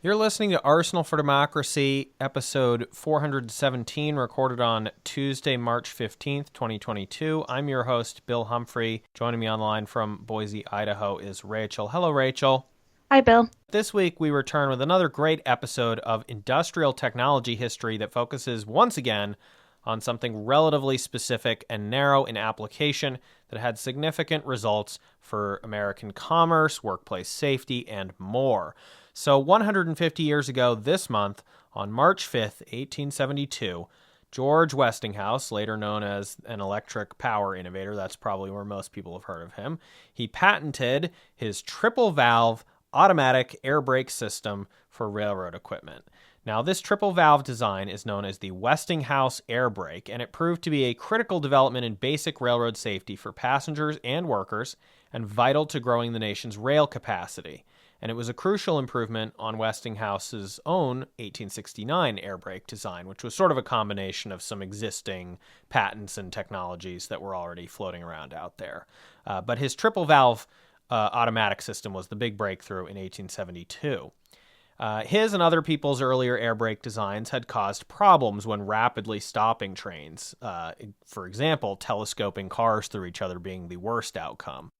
You're listening to Arsenal for Democracy, episode 417, recorded on Tuesday, March 15th, 2022. I'm your host, Bill Humphrey. Joining me online from Boise, Idaho is Rachel. Hello, Rachel. Hi, Bill. This week, we return with another great episode of industrial technology history that focuses once again on something relatively specific and narrow in application that had significant results for American commerce, workplace safety, and more. So 150 years ago this month, on March 5th, 1872, George Westinghouse, later known as an electric power innovator, that's probably where most people have heard of him, he patented his triple valve automatic air brake system for railroad equipment. Now, this triple valve design is known as the Westinghouse air brake, and it proved to be a critical development in basic railroad safety for passengers and workers, and vital to growing the nation's rail capacity. And it was a crucial improvement on Westinghouse's own 1869 air brake design, which was sort of a combination of some existing patents and technologies that were already floating around out there. But his triple valve automatic system was the big breakthrough in 1872. His and other people's earlier air brake designs had caused problems when rapidly stopping trains. For example, telescoping cars through each other being the worst outcome.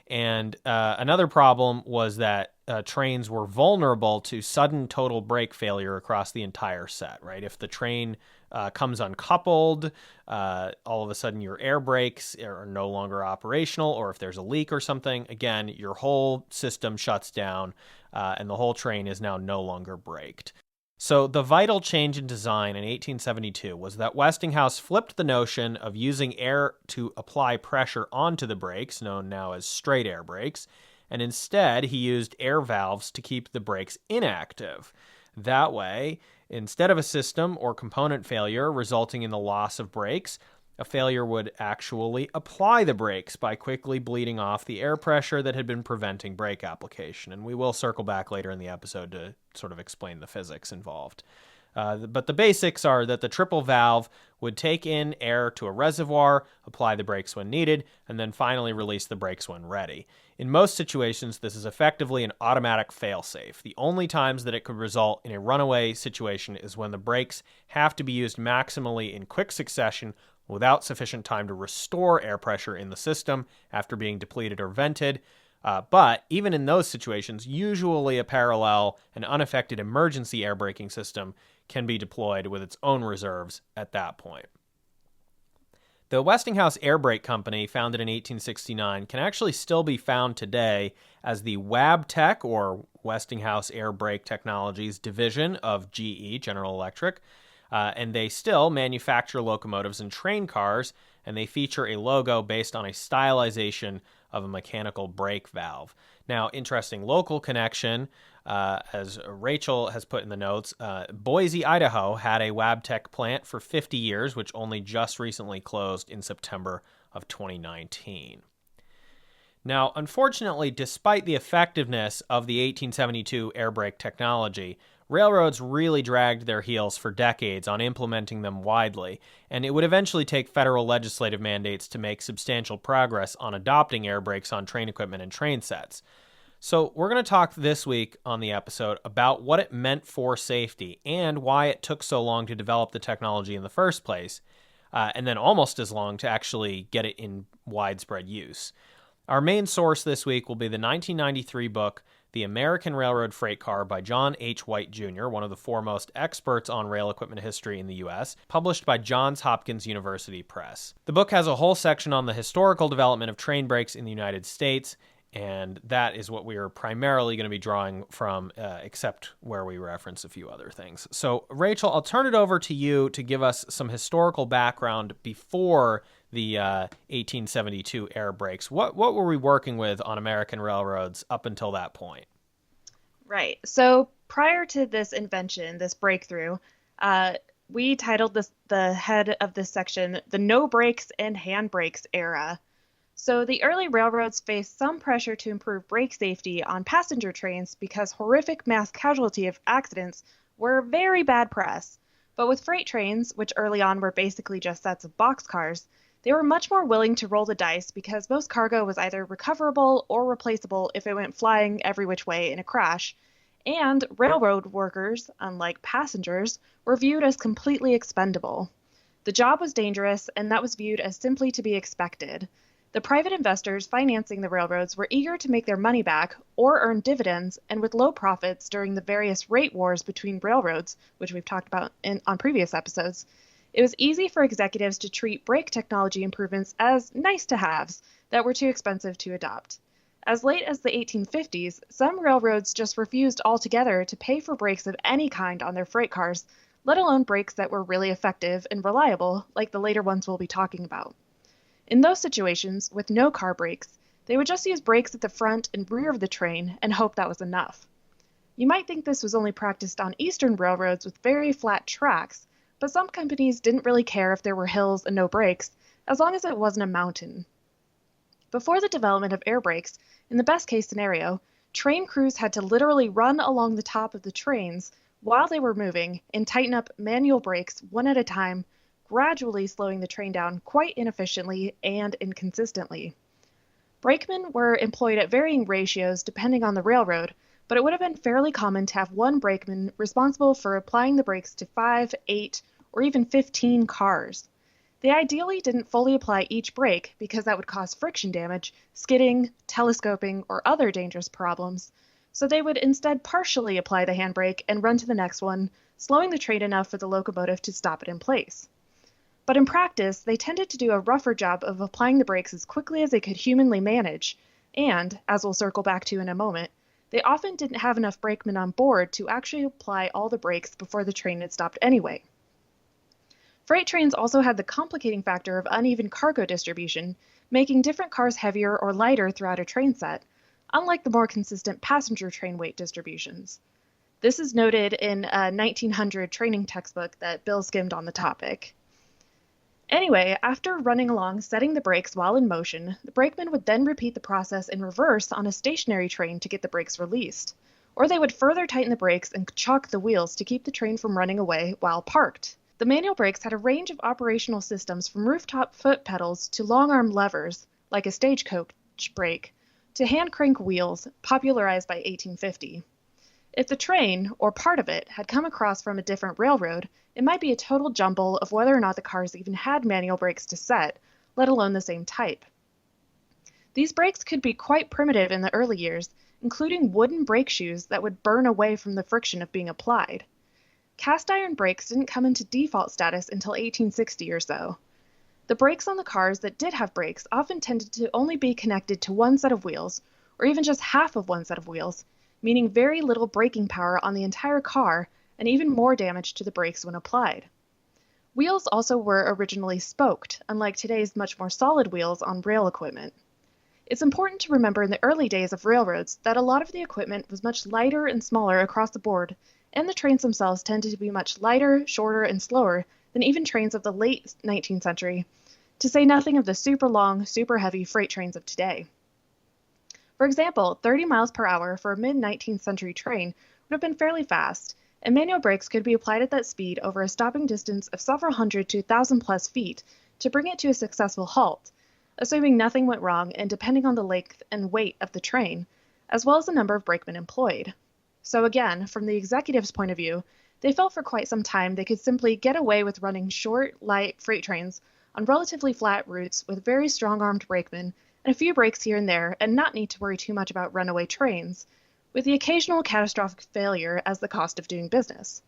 And another problem was that trains were vulnerable to sudden total brake failure across the entire set, right? If the train comes uncoupled, all of a sudden your air brakes are no longer operational, or if there's a leak or something, again, your whole system shuts down and the whole train is now no longer braked. So the vital change in design in 1872 was that Westinghouse flipped the notion of using air to apply pressure onto the brakes, known now as straight air brakes, and instead he used air valves to keep the brakes inactive. That way, instead of a system or component failure resulting in the loss of brakes, a failure would actually apply the brakes by quickly bleeding off the air pressure that had been preventing brake application. And we will circle back later in the episode to sort of explain the physics involved. But the basics are that the triple valve would take in air to a reservoir, apply the brakes when needed, and then finally release the brakes when ready. In most situations, this is effectively an automatic failsafe. The only times that it could result in a runaway situation is when the brakes have to be used maximally in quick succession without sufficient time to restore air pressure in the system after being depleted or vented. But even in those situations, usually a parallel and unaffected emergency air braking system can be deployed with its own reserves at that point. The Westinghouse Air Brake Company, founded in 1869, can actually still be found today as the Wabtec, or Westinghouse Air Brake Technologies division of GE, General Electric, and they still manufacture locomotives and train cars, and they feature a logo based on a stylization of a mechanical brake valve. Now, interesting local connection, as Rachel has put in the notes, Boise, Idaho had a Wabtec plant for 50 years, which only just recently closed in September of 2019. Now, unfortunately, despite the effectiveness of the 1872 air brake technology, railroads really dragged their heels for decades on implementing them widely, and it would eventually take federal legislative mandates to make substantial progress on adopting air brakes on train equipment and train sets. So we're going to talk this week on the episode about what it meant for safety and why it took so long to develop the technology in the first place, and then almost as long to actually get it in widespread use. Our main source this week will be the 1993 book, The American Railroad Freight Car by John H. White Jr., one of the foremost experts on rail equipment history in the U.S., published by Johns Hopkins University Press. The book has a whole section on the historical development of train brakes in the United States, and that is what we are primarily going to be drawing from, except where we reference a few other things. So, Rachel, I'll turn it over to you to give us some historical background before the 1872 air brakes. What were we working with on American railroads up until that point? Right. So prior to this invention, this breakthrough, we titled the head of this section, the No Brakes and Hand Brakes Era. So the early railroads faced some pressure to improve brake safety on passenger trains because horrific mass casualty of accidents were very bad press. But with freight trains, which early on were basically just sets of boxcars, they were much more willing to roll the dice because most cargo was either recoverable or replaceable if it went flying every which way in a crash, And railroad workers, unlike passengers, were viewed as completely expendable. The job was dangerous, and that was viewed as simply to be expected. The private investors financing the railroads were eager to make their money back or earn dividends, and with low profits during the various rate wars between railroads, which we've talked about on previous episodes, it was easy for executives to treat brake technology improvements as nice to haves that were too expensive to adopt. As late as the 1850s, some railroads just refused altogether to pay for brakes of any kind on their freight cars, let alone brakes that were really effective and reliable, like the later ones we'll be talking about. In those situations, with no car brakes, they would just use brakes at the front and rear of the train and hope that was enough. You might think this was only practiced on eastern railroads with very flat tracks, but some companies didn't really care if there were hills and no brakes, as long as it wasn't a mountain. Before the development of air brakes, in the best case scenario, train crews had to literally run along the top of the trains while they were moving and tighten up manual brakes one at a time, gradually slowing the train down quite inefficiently and inconsistently. Brakemen were employed at varying ratios depending on the railroad, but it would have been fairly common to have one brakeman responsible for applying the brakes to 5, 8, or even 15 cars. They ideally didn't fully apply each brake because that would cause friction damage, skidding, telescoping, or other dangerous problems, so they would instead partially apply the handbrake and run to the next one, slowing the train enough for the locomotive to stop it in place. But in practice, they tended to do a rougher job of applying the brakes as quickly as they could humanly manage, and, as we'll circle back to in a moment, they often didn't have enough brakemen on board to actually apply all the brakes before the train had stopped anyway. Freight trains also had the complicating factor of uneven cargo distribution, making different cars heavier or lighter throughout a train set, unlike the more consistent passenger train weight distributions. This is noted in a 1900 training textbook that Bill skimmed on the topic. Anyway, after running along setting the brakes while in motion, the brakeman would then repeat the process in reverse on a stationary train to get the brakes released. Or they would further tighten the brakes and chock the wheels to keep the train from running away while parked. The manual brakes had a range of operational systems from rooftop foot pedals to long-arm levers, like a stagecoach brake, to hand crank wheels, popularized by 1850. If the train, or part of it, had come across from a different railroad, it might be a total jumble of whether or not the cars even had manual brakes to set, let alone the same type. These brakes could be quite primitive in the early years, including wooden brake shoes that would burn away from the friction of being applied. Cast iron brakes didn't come into default status until 1860 or so. The brakes on the cars that did have brakes often tended to only be connected to one set of wheels, or even just half of one set of wheels, meaning very little braking power on the entire car and even more damage to the brakes when applied. Wheels also were originally spoked, unlike today's much more solid wheels on rail equipment. It's important to remember in the early days of railroads that a lot of the equipment was much lighter and smaller across the board, and the trains themselves tended to be much lighter, shorter, and slower than even trains of the late 19th century, to say nothing of the super long, super heavy freight trains of today. For example, 30 miles per hour for a mid-19th century train would have been fairly fast, and manual brakes could be applied at that speed over a stopping distance of several hundred to 1,000 plus feet to bring it to a successful halt, assuming nothing went wrong and depending on the length and weight of the train, as well as the number of brakemen employed. So again, from the executive's point of view, they felt for quite some time they could simply get away with running short, light freight trains on relatively flat routes with very strong-armed brakemen and a few brakes here and there, and not need to worry too much about runaway trains, with the occasional catastrophic failure as the cost of doing business.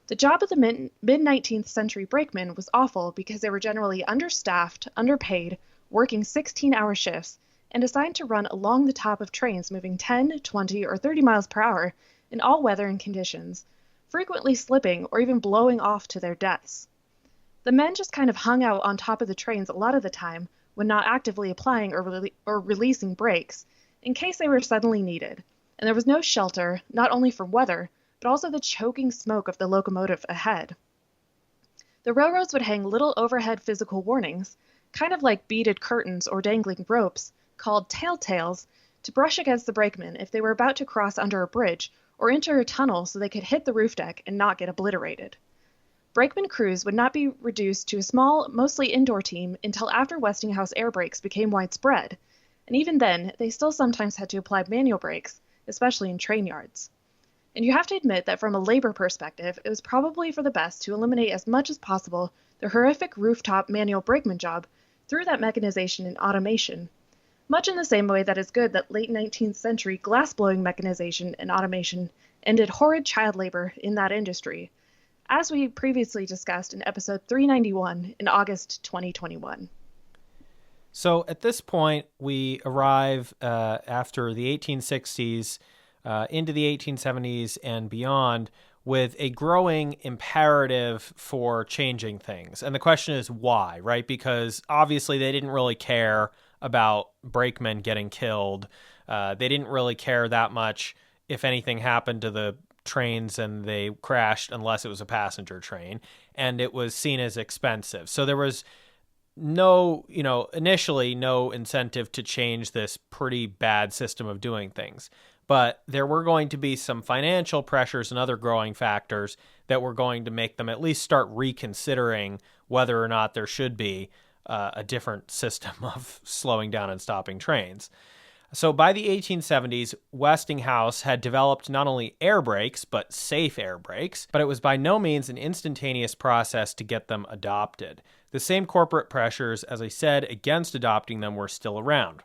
The job of the mid-19th century brakemen was awful because they were generally understaffed, underpaid, working 16-hour shifts, and assigned to run along the top of trains moving 10, 20, or 30 miles per hour in all weather and conditions, frequently slipping or even blowing off to their deaths. The men just kind of hung out on top of the trains a lot of the time when not actively applying or releasing brakes, in case they were suddenly needed, and there was no shelter, not only from weather, but also the choking smoke of the locomotive ahead. The railroads would hang little overhead physical warnings, kind of like beaded curtains or dangling ropes, called telltales, to brush against the brakemen if they were about to cross under a bridge or enter a tunnel so they could hit the roof deck and not get obliterated. Brakeman crews would not be reduced to a small, mostly indoor team until after Westinghouse air brakes became widespread, and even then, they still sometimes had to apply manual brakes, especially in train yards. And you have to admit that from a labor perspective, it was probably for the best to eliminate as much as possible the horrific rooftop manual brakeman job through that mechanization and automation, much in the same way that it's good that late 19th century glass-blowing mechanization and automation ended horrid child labor in that industry, as we previously discussed in episode 391 in August 2021. So at this point, we arrive after the 1860s into the 1870s and beyond with a growing imperative for changing things. And the question is why, right? Because obviously they didn't really care about brakemen getting killed. They didn't really care that much if anything happened to the trains and they crashed unless it was a passenger train. And it was seen as expensive. So there was initially no incentive to change this pretty bad system of doing things. But there were going to be some financial pressures and other growing factors that were going to make them at least start reconsidering whether or not there should be a different system of slowing down and stopping trains. So by the 1870s, Westinghouse had developed not only air brakes, but safe air brakes, but it was by no means an instantaneous process to get them adopted. The same corporate pressures, as I said, against adopting them were still around.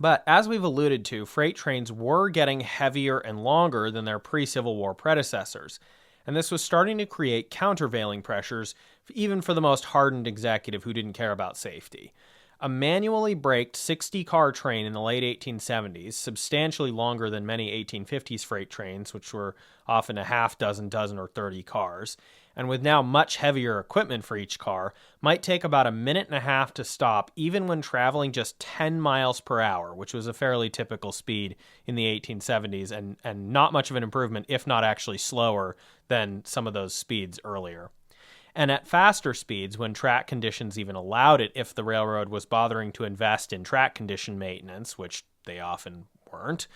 But as we've alluded to, freight trains were getting heavier and longer than their pre-Civil War predecessors, and this was starting to create countervailing pressures even for the most hardened executive who didn't care about safety. A manually braked 60-car train in the late 1870s, substantially longer than many 1850s freight trains, which were often a half dozen, or 30 cars, and with now much heavier equipment for each car, might take about a minute and a half to stop even when traveling just 10 miles per hour, which was a fairly typical speed in the 1870s and not much of an improvement, if not actually slower, than some of those speeds earlier. And at faster speeds, when track conditions even allowed it, if the railroad was bothering to invest in track condition maintenance, which they often weren't,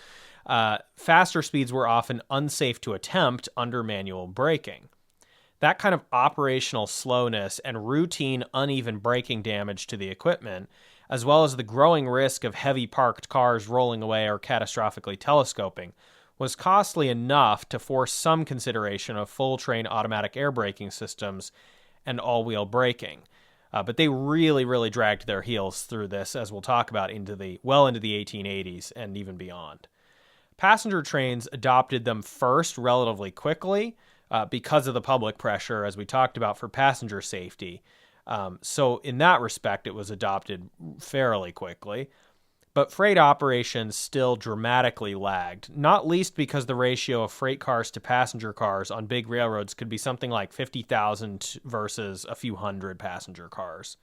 faster speeds were often unsafe to attempt under manual braking. That kind of operational slowness and routine uneven braking damage to the equipment, as well as the growing risk of heavy parked cars rolling away or catastrophically telescoping, was costly enough to force some consideration of full train automatic air braking systems and all-wheel braking. But they really, really dragged their heels through this, as we'll talk about, into the 1880s and even beyond. Passenger trains adopted them first relatively quickly because of the public pressure, as we talked about, for passenger safety. So in that respect, it was adopted fairly quickly. But freight operations still dramatically lagged, not least because the ratio of freight cars to passenger cars on big railroads could be something like 50,000 versus a few hundred passenger cars.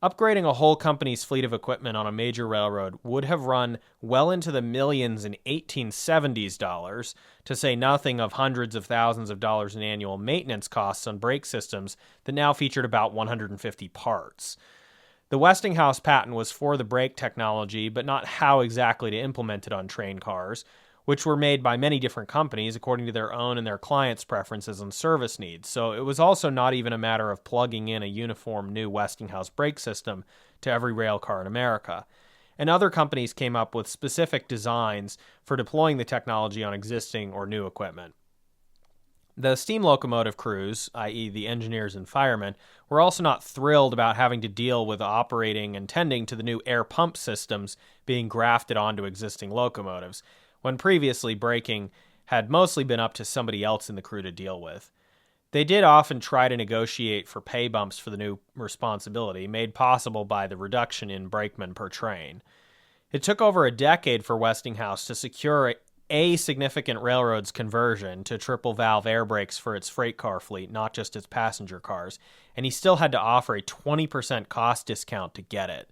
Upgrading a whole company's fleet of equipment on a major railroad would have run well into the millions in 1870s dollars, to say nothing of hundreds of thousands of dollars in annual maintenance costs on brake systems that now featured about 150 parts. The Westinghouse patent was for the brake technology, but not how exactly to implement it on train cars, which were made by many different companies according to their own and their clients' preferences and service needs. So it was also not even a matter of plugging in a uniform new Westinghouse brake system to every rail car in America. And other companies came up with specific designs for deploying the technology on existing or new equipment. The steam locomotive crews, i.e. the engineers and firemen, were also not thrilled about having to deal with operating and tending to the new air pump systems being grafted onto existing locomotives, when previously braking had mostly been up to somebody else in the crew to deal with. They did often try to negotiate for pay bumps for the new responsibility, made possible by the reduction in brakemen per train. It took over a decade for Westinghouse to secure a significant railroad's conversion to triple-valve air brakes for its freight car fleet, not just its passenger cars, and he still had to offer a 20% cost discount to get it.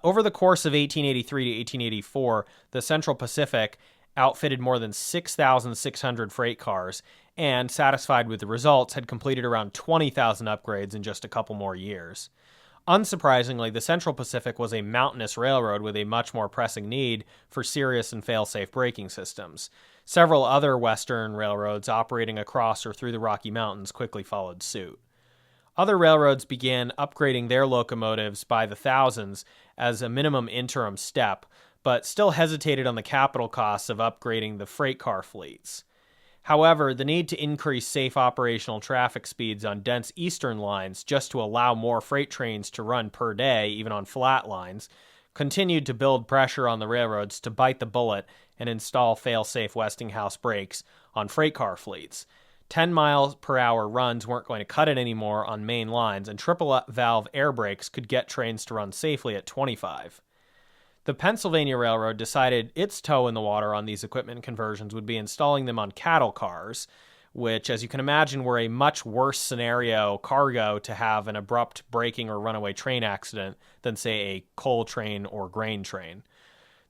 Over the course of 1883 to 1884, the Central Pacific outfitted more than 6,600 freight cars, and, satisfied with the results, had completed around 20,000 upgrades in just a couple more years. Unsurprisingly, the Central Pacific was a mountainous railroad with a much more pressing need for serious and fail-safe braking systems. Several other Western railroads operating across or through the Rocky Mountains quickly followed suit. Other railroads began upgrading their locomotives by the thousands as a minimum interim step, but still hesitated on the capital costs of upgrading the freight car fleets. However, the need to increase safe operational traffic speeds on dense eastern lines just to allow more freight trains to run per day, even on flat lines, continued to build pressure on the railroads to bite the bullet and install fail-safe Westinghouse brakes on freight car fleets. 10 miles per hour runs weren't going to cut it anymore on main lines, and triple valve air brakes could get trains to run safely at 25. The Pennsylvania Railroad decided its toe in the water on these equipment conversions would be installing them on cattle cars, which, as you can imagine, were a much worse scenario cargo to have an abrupt braking or runaway train accident than, say, a coal train or grain train.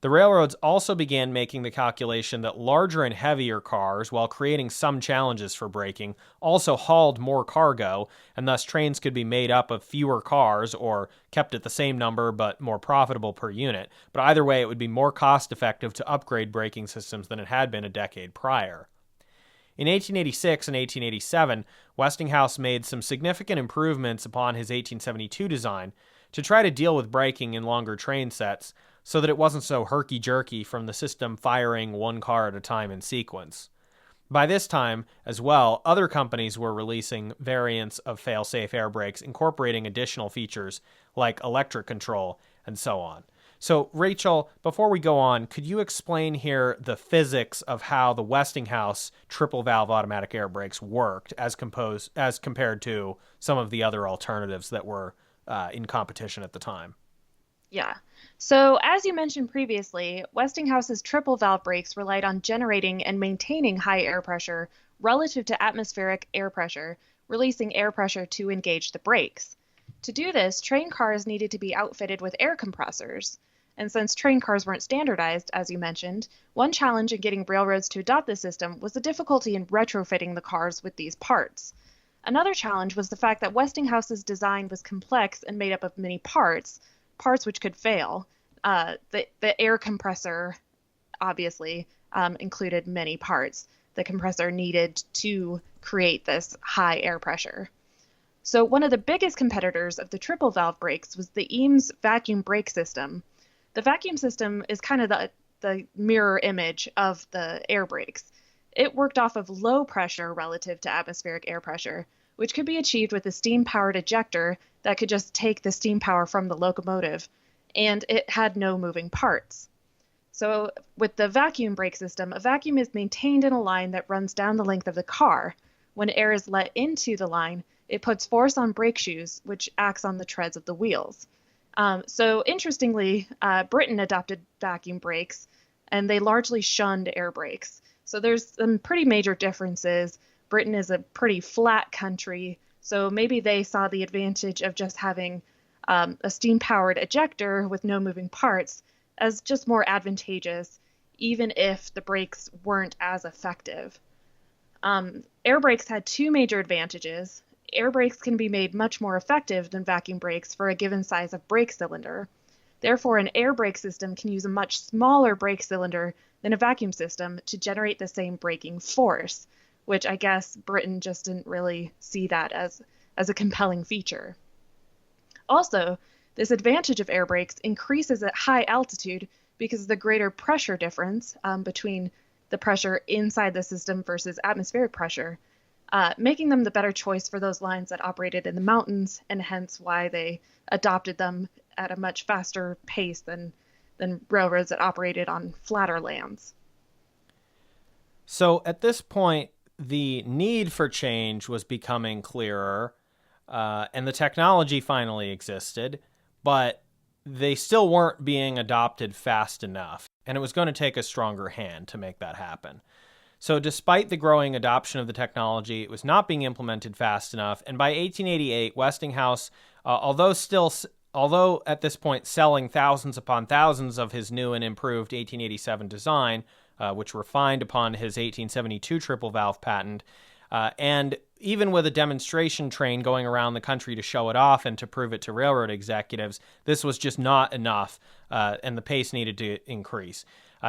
The railroads also began making the calculation that larger and heavier cars, while creating some challenges for braking, also hauled more cargo, and thus trains could be made up of fewer cars or kept at the same number but more profitable per unit. But either way, it would be more cost-effective to upgrade braking systems than it had been a decade prior. In 1886 and 1887, Westinghouse made some significant improvements upon his 1872 design to try to deal with braking in longer train sets, so that it wasn't so herky-jerky from the system firing one car at a time in sequence. By this time, as well, other companies were releasing variants of fail-safe air brakes incorporating additional features like electric control and so on. So, Rachel, before we go on, could you explain here the physics of how the Westinghouse triple-valve automatic air brakes worked as compared to some of the other alternatives that were in competition at the time? Yeah. So, as you mentioned previously, Westinghouse's triple valve brakes relied on generating and maintaining high air pressure relative to atmospheric air pressure, releasing air pressure to engage the brakes. To do this, train cars needed to be outfitted with air compressors. And since train cars weren't standardized, as you mentioned, one challenge in getting railroads to adopt this system was the difficulty in retrofitting the cars with these parts. Another challenge was the fact that Westinghouse's design was complex and made up of many parts which could fail. The air compressor obviously included many parts. The compressor needed to create this high air pressure. So one of the biggest competitors of the triple valve brakes was the Eames vacuum brake system. The vacuum system is kind of the mirror image of the air brakes. It worked off of low pressure relative to atmospheric air pressure, which could be achieved with a steam-powered ejector that could just take the steam power from the locomotive, and it had no moving parts. So with the vacuum brake system, a vacuum is maintained in a line that runs down the length of the car. When air is let into the line, it puts force on brake shoes, which acts on the treads of the wheels. So interestingly, Britain adopted vacuum brakes, and they largely shunned air brakes. So there's some pretty major differences. Britain is a pretty flat country, so maybe they saw the advantage of just having a steam-powered ejector with no moving parts as just more advantageous, even if the brakes weren't as effective. Air brakes had two major advantages. Air brakes can be made much more effective than vacuum brakes for a given size of brake cylinder. Therefore, an air brake system can use a much smaller brake cylinder than a vacuum system to generate the same braking force, which I guess Britain just didn't really see that as a compelling feature. Also, this advantage of air brakes increases at high altitude because of the greater pressure difference between the pressure inside the system versus atmospheric pressure, making them the better choice for those lines that operated in the mountains, and hence why they adopted them at a much faster pace than railroads that operated on flatter lands. So at this point, the need for change was becoming clearer, and the technology finally existed, but they still weren't being adopted fast enough, and it was going to take a stronger hand to make that happen. So despite the growing adoption of the technology, it was not being implemented fast enough, and by 1888, Westinghouse, although at this point selling thousands upon thousands of his new and improved 1887 design, which refined upon his 1872 triple valve patent, and even with a demonstration train going around the country to show it off and to prove it to railroad executives, this was just not enough, and the pace needed to increase.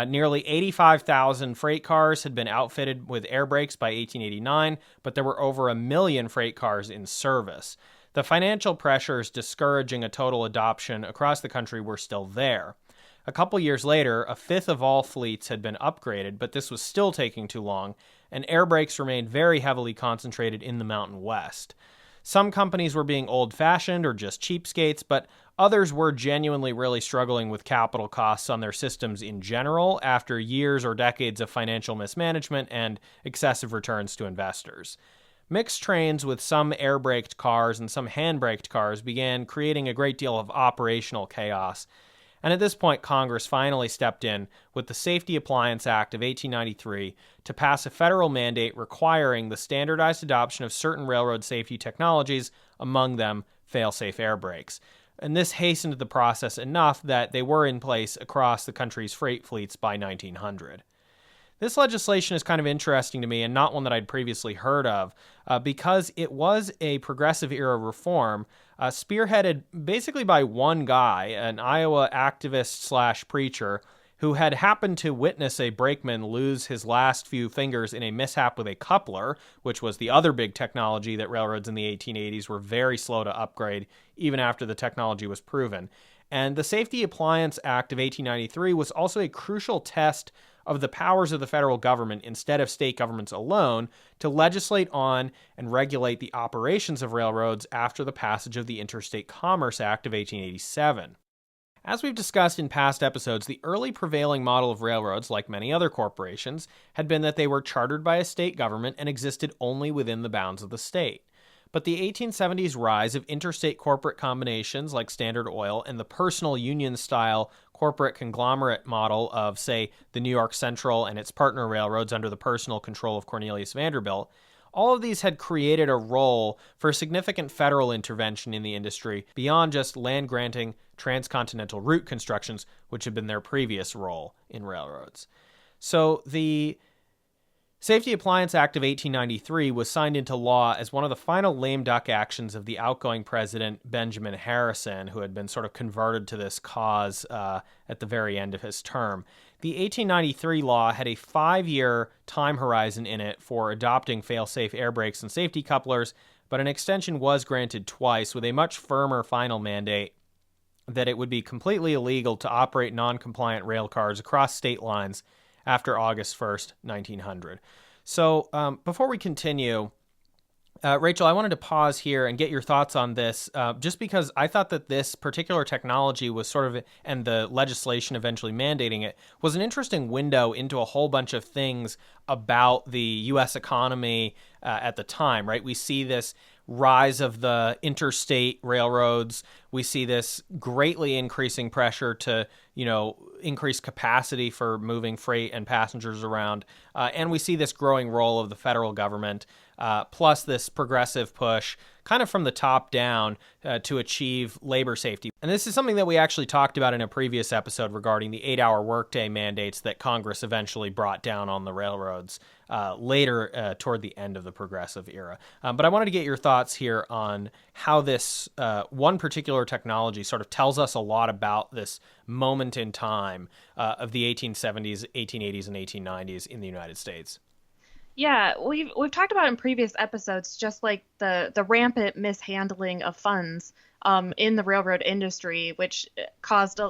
Nearly 85,000 freight cars had been outfitted with air brakes by 1889, but there were over 1 million freight cars in service. The financial pressures discouraging a total adoption across the country were still there. A couple years later, a fifth of all fleets had been upgraded, but this was still taking too long, and air brakes remained very heavily concentrated in the Mountain West. Some companies were being old-fashioned or just cheapskates, but others were genuinely really struggling with capital costs on their systems in general after years or decades of financial mismanagement and excessive returns to investors. Mixed trains with some air-braked cars and some hand-braked cars began creating a great deal of operational chaos. And at this point, Congress finally stepped in with the Safety Appliance Act of 1893 to pass a federal mandate requiring the standardized adoption of certain railroad safety technologies, among them fail-safe air brakes. And this hastened the process enough that they were in place across the country's freight fleets by 1900. This legislation is kind of interesting to me and not one that I'd previously heard of because it was a progressive era reform spearheaded basically by one guy, an Iowa activist / preacher, who had happened to witness a brakeman lose his last few fingers in a mishap with a coupler, which was the other big technology that railroads in the 1880s were very slow to upgrade, even after the technology was proven. And the Safety Appliance Act of 1893 was also a crucial test of the powers of the federal government instead of state governments alone to legislate on and regulate the operations of railroads after the passage of the Interstate Commerce Act of 1887. As we've discussed in past episodes, the early prevailing model of railroads, like many other corporations, had been that they were chartered by a state government and existed only within the bounds of the state. But the 1870s rise of interstate corporate combinations like Standard Oil and the personal union-style corporate conglomerate model of, say, the New York Central and its partner railroads under the personal control of Cornelius Vanderbilt, all of these had created a role for significant federal intervention in the industry beyond just land-granting transcontinental route constructions, which had been their previous role in railroads. So the Safety Appliance Act of 1893 was signed into law as one of the final lame duck actions of the outgoing president, Benjamin Harrison, who had been sort of converted to this cause at the very end of his term. The 1893 law had a 5-year time horizon in it for adopting fail-safe air brakes and safety couplers, but an extension was granted twice with a much firmer final mandate that it would be completely illegal to operate non-compliant rail cars across state lines after August 1st, 1900. So before we continue, Rachel, I wanted to pause here and get your thoughts on this, just because I thought that this particular technology was sort of, and the legislation eventually mandating it, was an interesting window into a whole bunch of things about the U.S. economy at the time, right? We see this rise of the interstate railroads. We see this greatly increasing pressure to, increase capacity for moving freight and passengers around. And we see this growing role of the federal government, plus this progressive push kind of from the top down to achieve labor safety. And this is something that we actually talked about in a previous episode regarding the 8-hour workday mandates that Congress eventually brought down on the railroads later toward the end of the progressive era. But I wanted to get your thoughts here on how this one particular technology sort of tells us a lot about this moment in time of the 1870s, 1880s, and 1890s in the United States. Yeah, we've talked about in previous episodes just like the rampant mishandling of funds in the railroad industry, which caused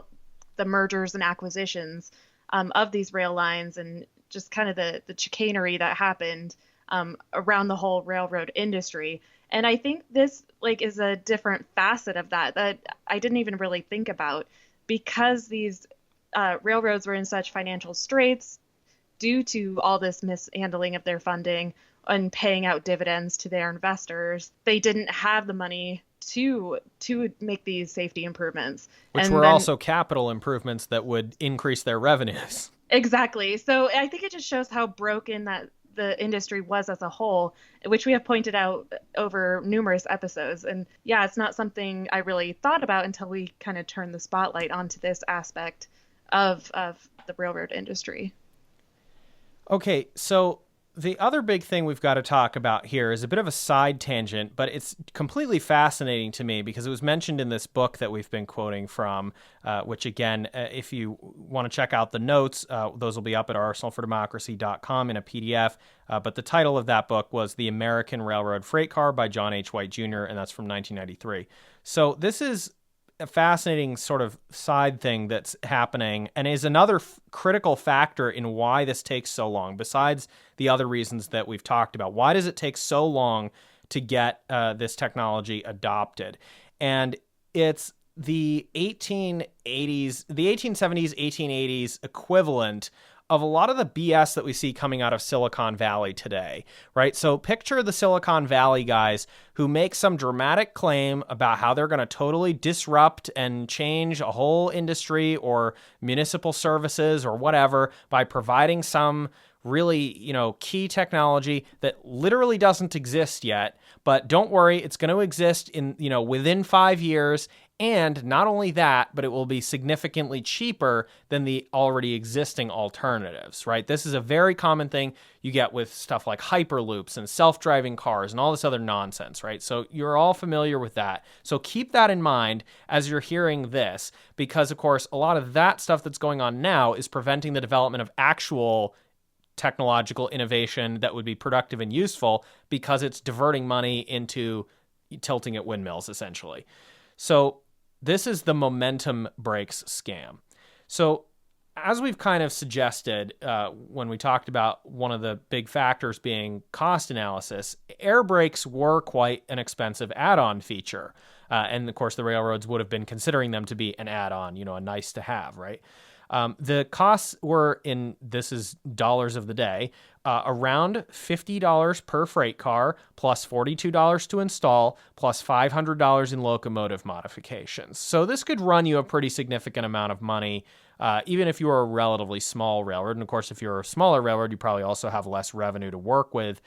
the mergers and acquisitions of these rail lines and just kind of the chicanery that happened around the whole railroad industry. And I think this is a different facet of that I didn't even really think about, because these railroads were in such financial straits due to all this mishandling of their funding and paying out dividends to their investors. They didn't have the money to make these safety improvements. Which were also capital improvements that would increase their revenues. Exactly. So I think it just shows how broken that the industry was as a whole, which we have pointed out over numerous episodes. And yeah, it's not something I really thought about until we kind of turned the spotlight onto this aspect of the railroad industry. Okay, so the other big thing we've got to talk about here is a bit of a side tangent, but it's completely fascinating to me because it was mentioned in this book that we've been quoting from, which again, if you want to check out the notes, those will be up at arsenalfordemocracy.com in a PDF. But the title of that book was The American Railroad Freight Car by John H. White Jr., and that's from 1993. So this is a fascinating sort of side thing that's happening and is another critical factor in why this takes so long, besides the other reasons that we've talked about. Why does it take so long to get this technology adopted? And it's the 1870s, 1880s equivalent of a lot of the BS that we see coming out of Silicon Valley today, right? So picture the Silicon Valley guys who make some dramatic claim about how they're going to totally disrupt and change a whole industry or municipal services or whatever by providing some really, key technology that literally doesn't exist yet. But don't worry, it's going to exist in, within 5 years. And not only that, but it will be significantly cheaper than the already existing alternatives, right? This is a very common thing you get with stuff like hyperloops and self-driving cars and all this other nonsense, right? So you're all familiar with that. So keep that in mind as you're hearing this, because of course, a lot of that stuff that's going on now is preventing the development of actual technological innovation that would be productive and useful, because it's diverting money into tilting at windmills, essentially. So this is the momentum brakes scam. So as we've kind of suggested when we talked about one of the big factors being cost analysis, air brakes were quite an expensive add-on feature. And of course, the railroads would have been considering them to be an add-on, a nice to have, right? The costs were, this is dollars of the day, around $50 per freight car, plus $42 to install, plus $500 in locomotive modifications. So this could run you a pretty significant amount of money, even if you are a relatively small railroad. And of course, if you're a smaller railroad, you probably also have less revenue to work with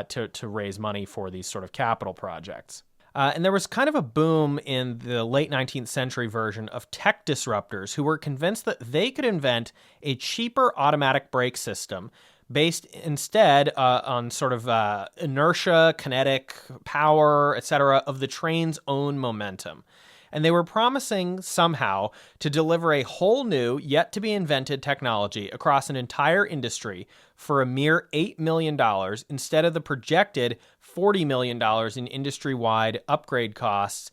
to raise money for these sort of capital projects. And there was kind of a boom in the late 19th century version of tech disruptors who were convinced that they could invent a cheaper automatic brake system based instead on sort of inertia, kinetic power, etc., of the train's own momentum. And they were promising somehow to deliver a whole new, yet to be invented technology across an entire industry for a mere $8 million instead of the projected $40 million in industry-wide upgrade costs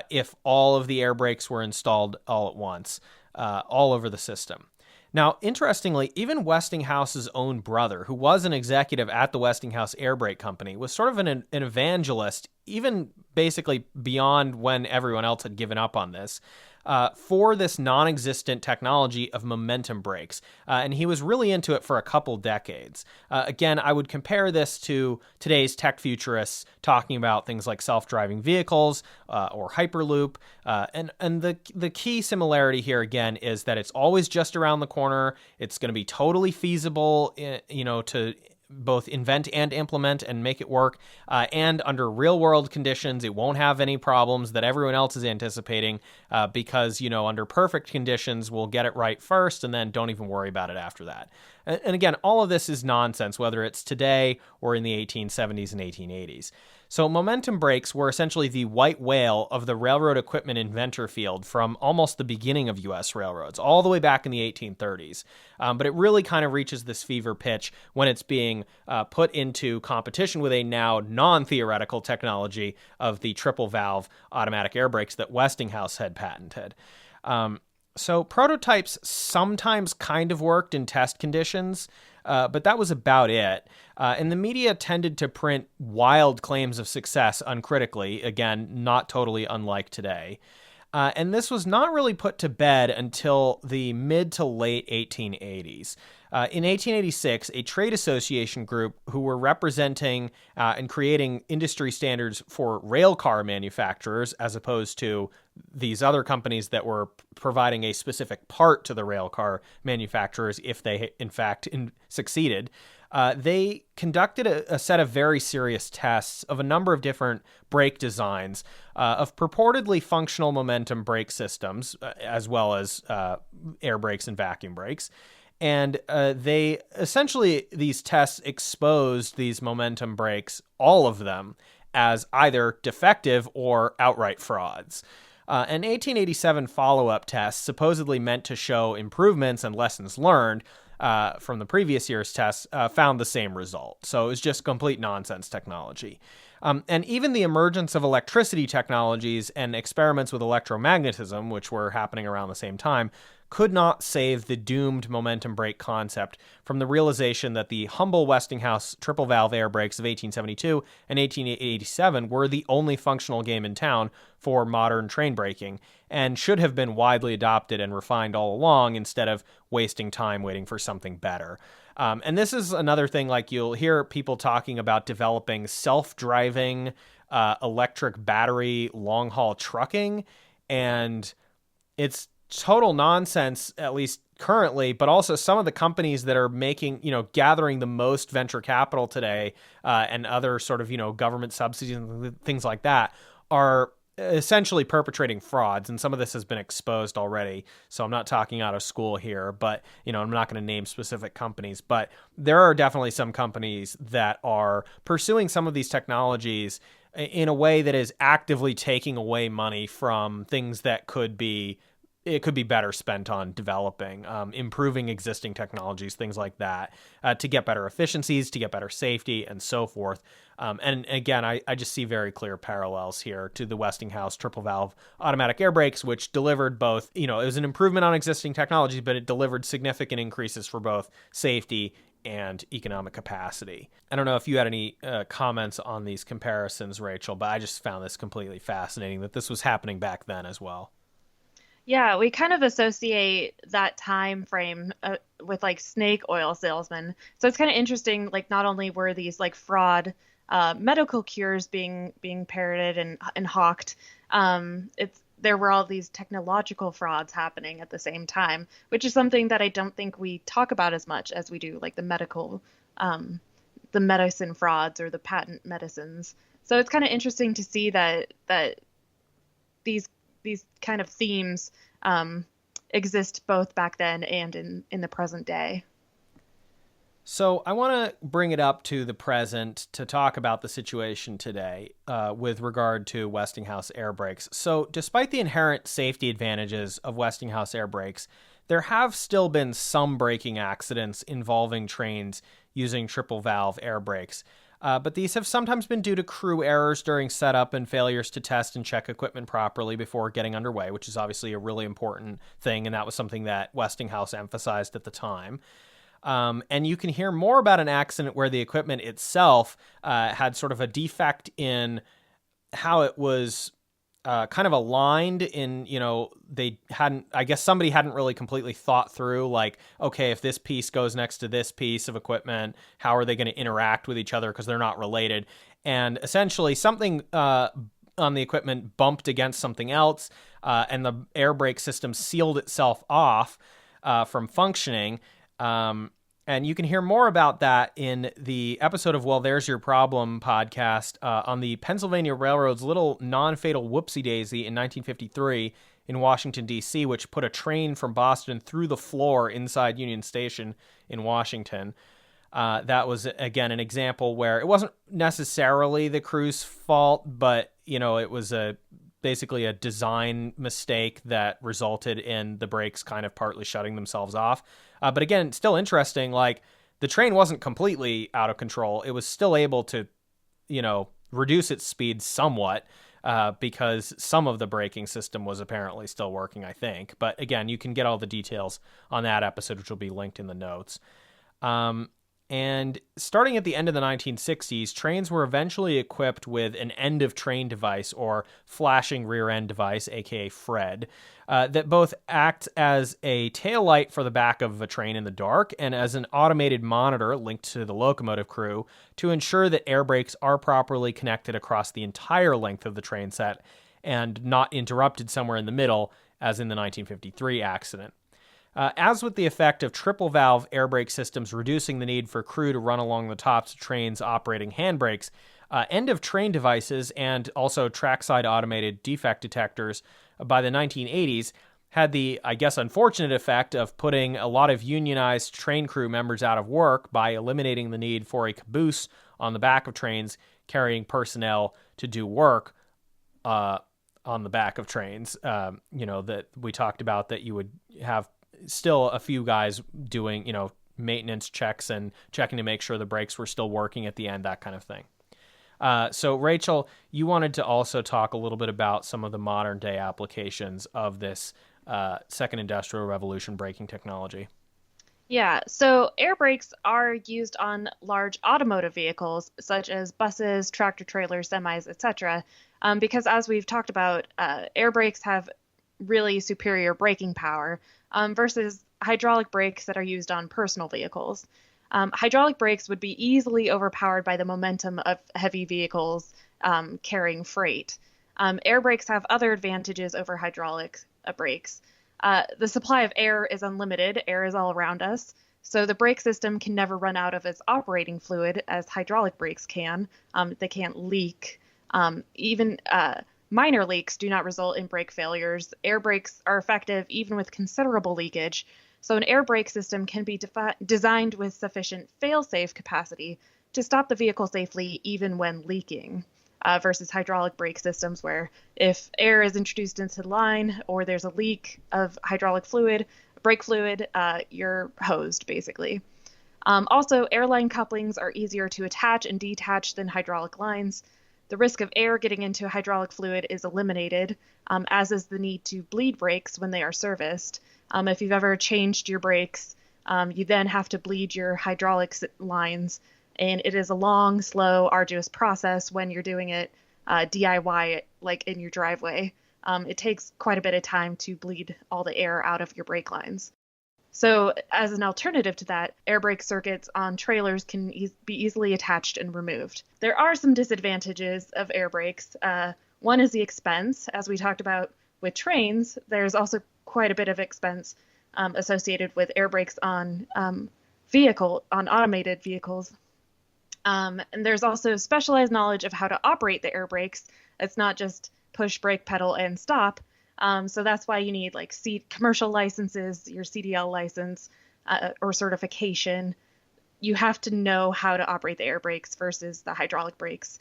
if all of the air brakes were installed all at once, all over the system. Now, interestingly, even Westinghouse's own brother, who was an executive at the Westinghouse Air Brake Company, was sort of an evangelist, even basically beyond when everyone else had given up on this, for this non-existent technology of momentum brakes. And he was really into it for a couple decades. Again, I would compare this to today's tech futurists talking about things like self-driving vehicles or Hyperloop. And the key similarity here, again, is that it's always just around the corner. It's going to be totally feasible, to both invent and implement and make it work. And under real world conditions, it won't have any problems that everyone else is anticipating because, under perfect conditions, we'll get it right first and then don't even worry about it after that. And again, all of this is nonsense, whether it's today or in the 1870s and 1880s. So momentum brakes were essentially the white whale of the railroad equipment inventor field from almost the beginning of U.S. railroads, all the way back in the 1830s. But it really kind of reaches this fever pitch when it's being put into competition with a now non-theoretical technology of the triple valve automatic air brakes that Westinghouse had patented. So prototypes sometimes kind of worked in test conditions, but that was about it. And the media tended to print wild claims of success uncritically, again, not totally unlike today. And this was not really put to bed until the mid to late 1880s. In 1886, a trade association group who were representing and creating industry standards for rail car manufacturers, as opposed to these other companies that were providing a specific part to the rail car manufacturers if they, in fact, succeeded, they conducted a set of very serious tests of a number of different brake designs of purportedly functional momentum brake systems, as well as air brakes and vacuum brakes. And they essentially, these tests exposed these momentum brakes, all of them, as either defective or outright frauds. An 1887 follow-up test, supposedly meant to show improvements and lessons learned, from the previous year's tests found the same result. So it was just complete nonsense technology. And even the emergence of electricity technologies and experiments with electromagnetism, which were happening around the same time, could not save the doomed momentum brake concept from the realization that the humble Westinghouse triple valve air brakes of 1872 and 1887 were the only functional game in town for modern train braking and should have been widely adopted and refined all along instead of wasting time waiting for something better. And this is another thing, like you'll hear people talking about developing self-driving electric battery long-haul trucking, and it's total nonsense, at least currently, but also some of the companies that are making, gathering the most venture capital today and other sort of, government subsidies and things like that are essentially perpetrating frauds. And some of this has been exposed already. So I'm not talking out of school here, but, I'm not going to name specific companies, but there are definitely some companies that are pursuing some of these technologies in a way that is actively taking away money from things that could be better spent on developing, improving existing technologies, things like that, to get better efficiencies, to get better safety, and so forth. And again, I just see very clear parallels here to the Westinghouse triple valve automatic air brakes, which delivered both, it was an improvement on existing technologies, but it delivered significant increases for both safety and economic capacity. I don't know if you had any comments on these comparisons, Rachel, but I just found this completely fascinating that this was happening back then as well. Yeah, we kind of associate that time frame with like snake oil salesmen. So it's kind of interesting. Like, not only were these like fraud medical cures being parroted and hawked, it's there were all these technological frauds happening at the same time, which is something that I don't think we talk about as much as we do like the medicine frauds or the patent medicines. So it's kind of interesting to see that these kind of themes exist both back then and in the present day. So I want to bring it up to the present to talk about the situation today with regard to Westinghouse air brakes. So despite the inherent safety advantages of Westinghouse air brakes, there have still been some braking accidents involving trains using triple valve air brakes. But these have sometimes been due to crew errors during setup and failures to test and check equipment properly before getting underway, which is obviously a really important thing, and that was something that Westinghouse emphasized at the time. And you can hear more about an accident where the equipment itself had sort of a defect in how it was kind of aligned in, they hadn't, I guess somebody hadn't really completely thought through, like, okay, if this piece goes next to this piece of equipment, how are they going to interact with each other because they're not related? And essentially something on the equipment bumped against something else, and the air brake system sealed itself off from functioning. And you can hear more about that in the episode of Well, There's Your Problem podcast on the Pennsylvania Railroad's little non-fatal whoopsie-daisy in 1953 in Washington, D.C., which put a train from Boston through the floor inside Union Station in Washington. That was, again, an example where it wasn't necessarily the crew's fault, but, it was basically a design mistake that resulted in the brakes kind of partly shutting themselves off. But again, still interesting, like the train wasn't completely out of control. It was still able to, reduce its speed somewhat because some of the braking system was apparently still working, I think. But again, you can get all the details on that episode, which will be linked in the notes. And starting at the end of the 1960s, trains were eventually equipped with an end-of-train device, or flashing rear-end device, aka FRED, that both acts as a taillight for the back of a train in the dark and as an automated monitor linked to the locomotive crew to ensure that air brakes are properly connected across the entire length of the train set and not interrupted somewhere in the middle, as in the 1953 accident. As with the effect of triple valve air brake systems reducing the need for crew to run along the tops of trains operating handbrakes, end of train devices and also trackside automated defect detectors by the 1980s had the, I guess, unfortunate effect of putting a lot of unionized train crew members out of work by eliminating the need for a caboose on the back of trains carrying personnel to do work on the back of trains. That we talked about, that you would have still a few guys doing, maintenance checks and checking to make sure the brakes were still working at the end, that kind of thing. So, Rachel, you wanted to also talk a little bit about some of the modern day applications of this second industrial revolution braking technology. Yeah, so air brakes are used on large automotive vehicles such as buses, tractor trailers, semis, etc. Because as we've talked about, air brakes have really superior braking power versus hydraulic brakes that are used on personal vehicles. Hydraulic brakes would be easily overpowered by the momentum of heavy vehicles carrying freight. Air brakes have other advantages over hydraulic brakes. The supply of air is unlimited, air is all around us, so the brake system can never run out of its operating fluid as hydraulic brakes can. They can't leak. Even minor leaks do not result in brake failures. Air brakes are effective even with considerable leakage, so an air brake system can be designed with sufficient fail-safe capacity to stop the vehicle safely even when leaking. Versus hydraulic brake systems, where if air is introduced into the line or there's a leak of hydraulic fluid, brake fluid, you're hosed basically. Also, airline couplings are easier to attach and detach than hydraulic lines. The risk of air getting into hydraulic fluid is eliminated, as is the need to bleed brakes when they are serviced. If you've ever changed your brakes, you then have to bleed your hydraulic lines, and it is a long, slow, arduous process when you're doing it DIY, like in your driveway. It takes quite a bit of time to bleed all the air out of your brake lines. So, as an alternative to that, air brake circuits on trailers can be easily attached and removed. There are some disadvantages of air brakes. One is the expense. As we talked about with trains, there's also quite a bit of expense associated with air brakes on automated vehicles. And there's also specialized knowledge of how to operate the air brakes. It's not just push, brake, pedal, and stop. So that's why you need like commercial licenses, your CDL license, or certification. You have to know how to operate the air brakes versus the hydraulic brakes.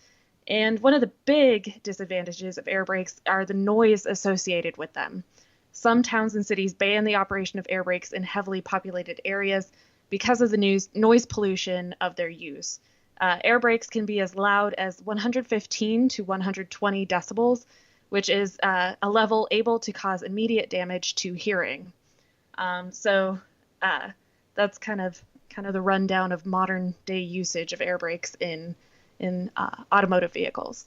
And one of the big disadvantages of air brakes are the noise associated with them. Some towns and cities ban the operation of air brakes in heavily populated areas because of the noise pollution of their use. Air brakes can be as loud as 115 to 120 decibels, which is a level able to cause immediate damage to hearing. So that's kind of the rundown of modern day usage of air brakes in automotive vehicles.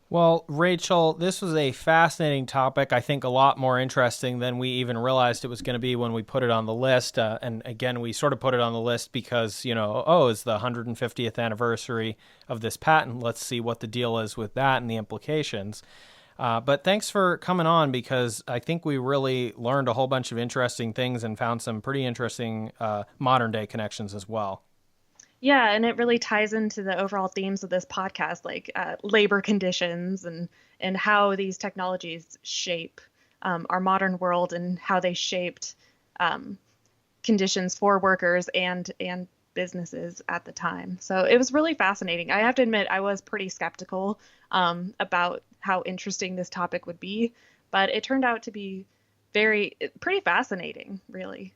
Well, Rachel, this was a fascinating topic. I think a lot more interesting than we even realized it was going to be when we put it on the list. And again, we sort of put it on the list because, it's the 150th anniversary of this patent. Let's see what the deal is with that and the implications. But thanks for coming on, because I think we really learned a whole bunch of interesting things and found some pretty interesting modern day connections as well. Yeah, and it really ties into the overall themes of this podcast, like labor conditions and how these technologies shape our modern world and how they shaped conditions for workers and businesses at the time. So it was really fascinating. I have to admit, I was pretty skeptical about how interesting this topic would be, but it turned out to be pretty fascinating, really.